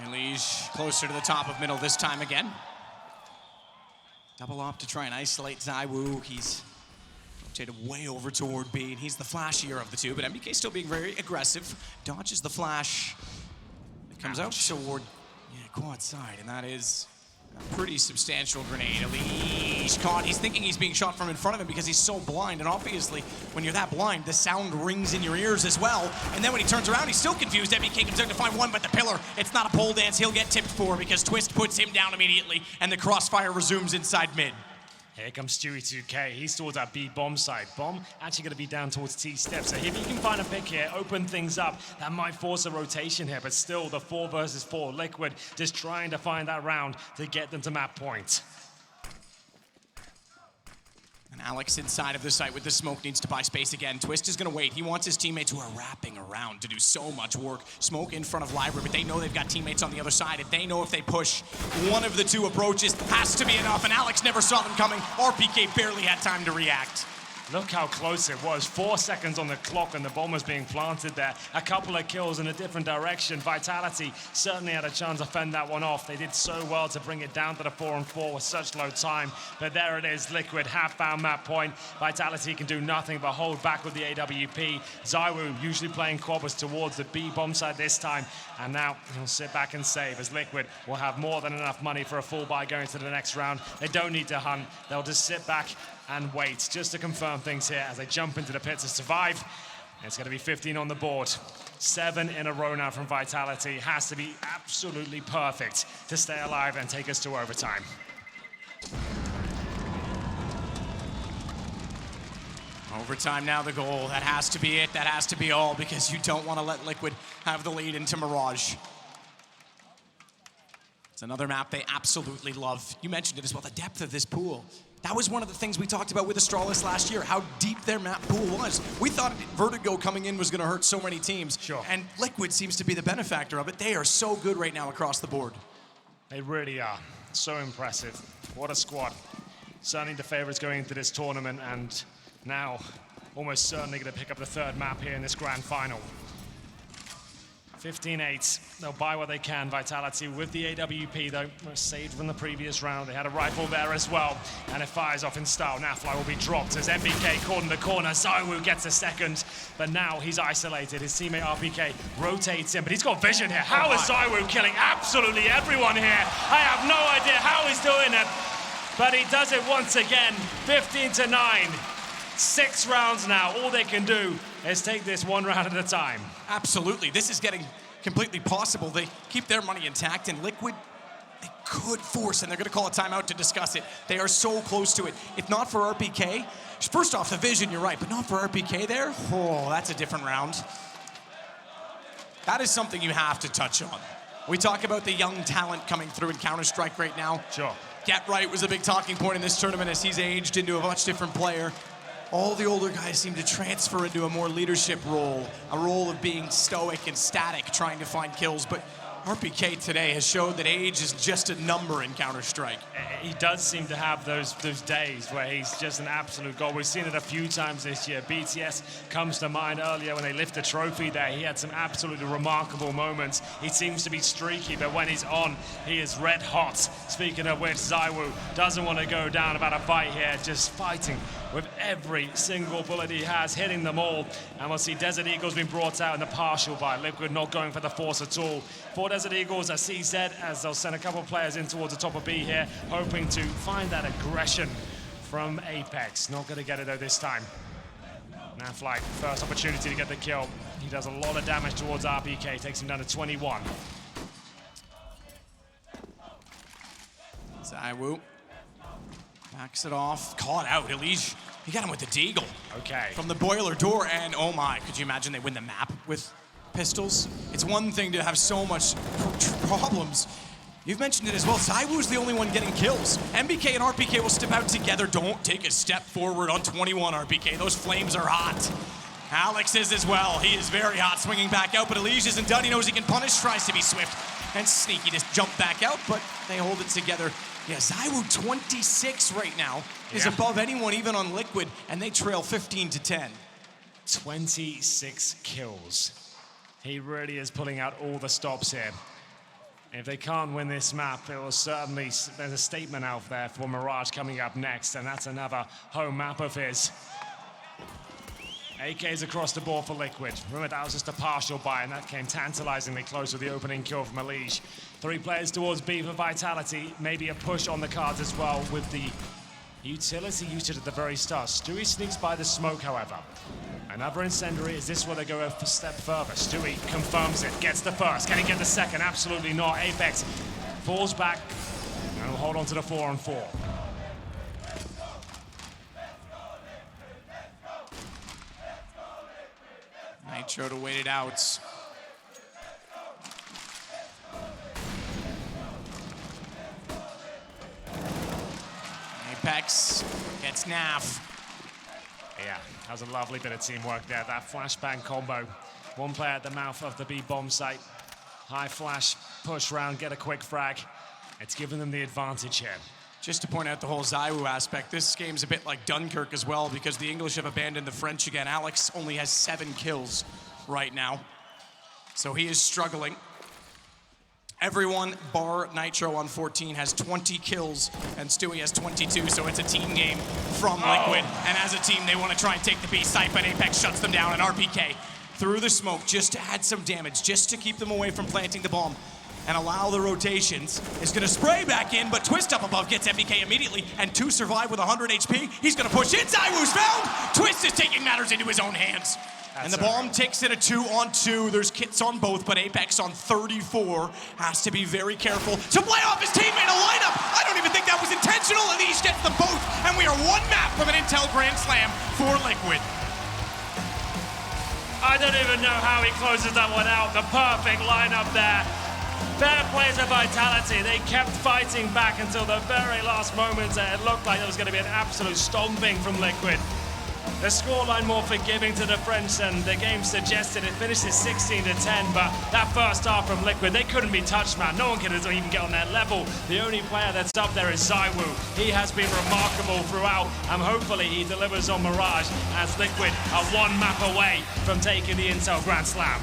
Elige closer to the top of middle this time again. Double op to try and isolate ZywOo. He's rotated way over toward B, and he's the flashier of the two, but MBK still being very aggressive. Dodges the flash. It comes out toward quad side, and that is Pretty substantial grenade. Elish caught. He's thinking he's being shot from in front of him because he's so blind. And obviously, when you're that blind, the sound rings in your ears as well. And then when he turns around, he's still confused. MBK comes out to find one, but the pillar, it's not a pole dance. He'll get tipped for because Twist puts him down immediately. And the crossfire resumes inside mid. Here comes Stewie 2K. He's towards that B bomb side. Bomb actually going to be down towards T step. So if he can find a pick here, open things up, that might force a rotation here. But still, the 4 versus 4. Liquid just trying to find that round to get them to map point. And Alex inside of the site with the smoke needs to buy space again. Twist is going to wait. He wants his teammates who are wrapping around to do so much work. Smoke in front of Library, but they know they've got teammates on the other side. And they know if they push one of the 2 approaches has to be enough. And Alex never saw them coming. RPK barely had time to react. Look how close it was. 4 seconds on the clock and the bomb was being planted there. A couple of kills in a different direction. Vitality certainly had a chance to fend that one off. They did so well to bring it down to the 4-on-4 with such low time. But there it is, Liquid half-bound map point. Vitality can do nothing but hold back with the AWP. Zywoo usually playing quabbers towards the B bomb side this time. And now he'll sit back and save as Liquid will have more than enough money for a full buy going to the next round. They don't need to hunt. They'll just sit back and wait just to confirm things here as they jump into the pit to survive. It's going to be 15 on the board. 7 in a row now from Vitality. Has to be absolutely perfect to stay alive and take us to overtime. Overtime now the goal. That has to be it. That has to be all because you don't want to let Liquid have the lead into Mirage. It's another map they absolutely love. You mentioned it as well, the depth of this pool. That was one of the things we talked about with Astralis last year, how deep their map pool was. We thought Vertigo coming in was going to hurt so many teams. Sure. And Liquid seems to be the benefactor of it. They are so good right now across the board. They really are. So impressive. What a squad. Certainly the favorites going into this tournament and now almost certainly going to pick up the 3rd map here in this grand final. 15-8. They'll buy what they can. Vitality with the AWP, though, saved from the previous round. They had a rifle there as well, and it fires off in style. Nafly will be dropped as MBK caught in the corner. Zywoo gets a second, but now he's isolated. His teammate RPK rotates him, but he's got vision here. How is Zywoo killing absolutely everyone here? I have no idea how he's doing it, but he does it once again. 15-9. 6 rounds now. All they can do is take this 1 round at a time. Absolutely. This is getting completely possible. They keep their money intact, and Liquid, they could force, and they're going to call a timeout to discuss it. They are so close to it. If not for RPK, first off, the vision, you're right, but not for RPK there, oh, that's a different round. That is something you have to touch on. We talk about the young talent coming through in Counter-Strike right now. Sure. Get Right was a big talking point in this tournament as he's aged into a much different player. All the older guys seem to transfer into a more leadership role, a role of being stoic and static, trying to find kills. But RPK today has showed that age is just a number in Counter-Strike. He does seem to have those days where he's just an absolute god. We've seen it a few times this year. BTS comes to mind earlier when they lift the trophy there. He had some absolutely remarkable moments. He seems to be streaky, but when he's on, he is red hot. Speaking of which, Zywoo doesn't want to go down about a fight here, just fighting with every single bullet he has, hitting them all. And we'll see Desert Eagles being brought out in the partial by Liquid, not going for the force at all. For Desert Eagles, a CZ, as they'll send a couple of players in towards the top of B here, hoping to find that aggression from Apex. Not going to get it though this time. Nafly, first opportunity to get the kill. He does a lot of damage towards RPK, takes him down to 21. Zywoo backs it off, caught out. Elish, he got him with the deagle. Okay. From the boiler door, and oh my, could you imagine they win the map with pistols? It's one thing to have so much problems. You've mentioned it as well. Zywoo's the only one getting kills. MBK and RPK will step out together. Don't take a step forward on 21, RPK. Those flames are hot. Alex is as well. He is very hot, swinging back out, but Elish isn't done. He knows he can punish, tries to be swift and sneaky to jump back out, but they hold it together. Yeah, Zywoo 26 right now is above anyone, even on Liquid, and they trail 15-10. 26 kills. He really is pulling out all the stops here. If they can't win this map, it will certainly, there's a statement out there for Mirage coming up next, and that's another home map of his. AKs across the board for Liquid. Remember, that was just a partial buy, and that came tantalizingly close with the opening kill from Elige. 3 players towards B for Vitality. Maybe a push on the cards as well with the utility usage at the very start. Stewie sneaks by the smoke, however. Another incendiary. Is this where they go a step further? Stewie confirms it, gets the first. Can he get the second? Absolutely not. Apex falls back and will hold on to the 4-on-4. Nitro to wait it out. Apex gets Naf. Yeah, that was a lovely bit of teamwork there. That flashbang combo. One player at the mouth of the B bomb site. High flash, push round, get a quick frag. It's given them the advantage here. Just to point out the whole ZywOo aspect, this game's a bit like Dunkirk as well because the English have abandoned the French again. Alex only has 7 kills right now, so he is struggling. Everyone bar Nitro on 14 has 20 kills and Stewie has 22, so it's a team game from Liquid. And as a team, they want to try and take the B site, but Apex shuts them down, and RPK through the smoke just to add some damage, just to keep them away from planting the bomb and allow the rotations. Is going to spray back in, but Twist up above gets FBK immediately, and 2 survive with 100 HP. He's going to push in. ZywOo's found. Twist is taking matters into his own hands. And the bomb takes it a 2-on-2. There's kits on both, but Apex on 34 has to be very careful to play off his teammate a lineup. I don't even think that was intentional. Elige gets them both, and we are 1 map from an Intel Grand Slam for Liquid. I don't even know how he closes that one out. The perfect lineup there. Fair play to Vitality. They kept fighting back until the very last moments. It looked like there was going to be an absolute stomping from Liquid. The scoreline more forgiving to the French, and the game suggested it finishes 16-10, but that first half from Liquid, they couldn't be touched, man. No one can even get on that level. The only player that's up there is ZywOo. He has been remarkable throughout, and hopefully he delivers on Mirage as Liquid are 1 map away from taking the Intel Grand Slam.